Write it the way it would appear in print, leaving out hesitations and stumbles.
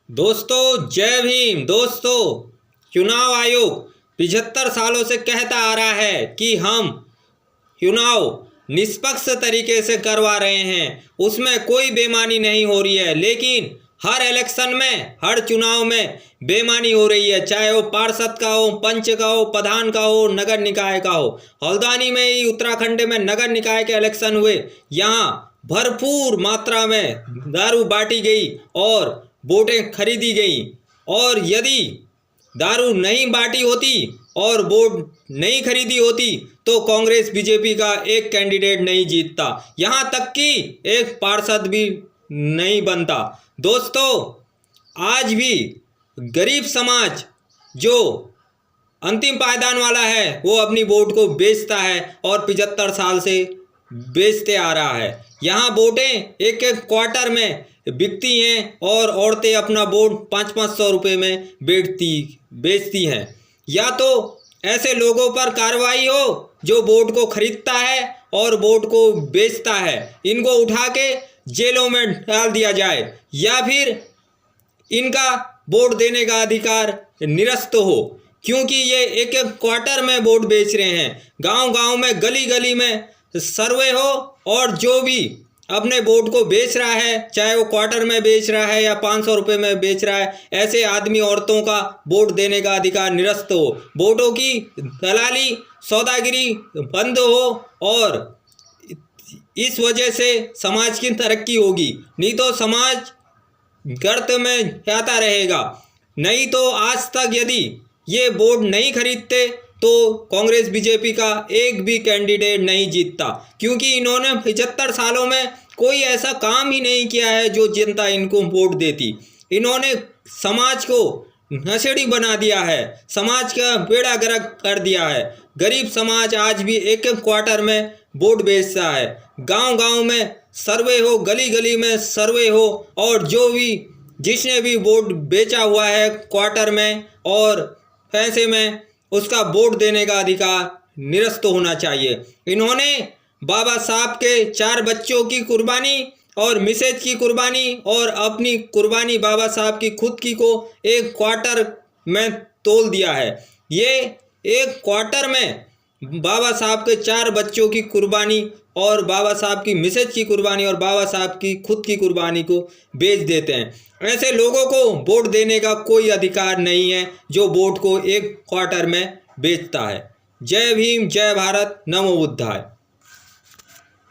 दोस्तों जय भीम। दोस्तों, चुनाव आयोग 75 सालों से कहता आ रहा है कि हम चुनाव निष्पक्ष तरीके से करवा रहे हैं, उसमें कोई बेईमानी नहीं हो रही है। लेकिन हर इलेक्शन में, हर चुनाव में बेईमानी हो रही है, चाहे वो पार्षद का हो, पंच का हो, प्रधान का हो, नगर निकाय का हो। हल्द्वानी में ही उत्तराखंड में नगर निकाय के इलेक्शन हुए, यहाँ भरपूर मात्रा में दारू बांटी गई और वोटें खरीदी गई। और यदि दारू नहीं बांटी होती और वोट नहीं खरीदी होती तो कांग्रेस बीजेपी का एक कैंडिडेट नहीं जीतता, यहाँ तक कि एक पार्षद भी नहीं बनता। दोस्तों, आज भी गरीब समाज जो अंतिम पायदान वाला है वो अपनी वोट को बेचता है और 75 साल से बेचते आ रहा है। यहाँ वोटें एक एक क्वार्टर में बिकती हैं और औरतें अपना वोट 500-500 रुपये में बेचती हैं। या तो ऐसे लोगों पर कार्रवाई हो जो वोट को खरीदता है और वोट को बेचता है, इनको उठा के जेलों में डाल दिया जाए, या फिर इनका वोट देने का अधिकार निरस्त हो, क्योंकि ये एक एक क्वार्टर में वोट बेच रहे हैं। गांव गांव में, गली गली में सर्वे हो और जो भी अपने वोट को बेच रहा है, चाहे वो क्वार्टर में बेच रहा है या 500 रुपये में बेच रहा है, ऐसे आदमी औरतों का वोट देने का अधिकार निरस्त हो। वोटों की दलाली, सौदागिरी बंद हो और इस वजह से समाज की तरक्की होगी, नहीं तो समाज गर्त में जाता रहेगा। नहीं तो आज तक यदि ये वोट नहीं खरीदते तो कांग्रेस बीजेपी का एक भी कैंडिडेट नहीं जीतता, क्योंकि इन्होंने 75 सालों में कोई ऐसा काम ही नहीं किया है जो जनता इनको वोट देती। इन्होंने समाज को नशेड़ी बना दिया है, समाज का बेड़ा गर्क कर दिया है। गरीब समाज आज भी एक एक क्वार्टर में वोट बेचता है। गांव गांव में सर्वे हो, गली गली में सर्वे हो, और जो भी जिसने भी वोट बेचा हुआ है क्वार्टर में और पैसे में, उसका वोट देने का अधिकार निरस्त होना चाहिए। इन्होंने बाबा साहब के 4 बच्चों की कुर्बानी और मिसेज की कुर्बानी और अपनी कुर्बानी बाबा साहब की खुद की को एक क्वार्टर में तोल दिया है। ये एक क्वार्टर में बाबा साहब के 4 बच्चों की कुर्बानी और बाबा साहब की मिसेज की कुर्बानी और बाबा साहब की खुद की कुर्बानी को बेच देते हैं। ऐसे लोगों को वोट देने का कोई अधिकार नहीं है जो वोट को एक क्वार्टर में बेचता है। जय भीम, जय भारत, नमो बुद्धाय।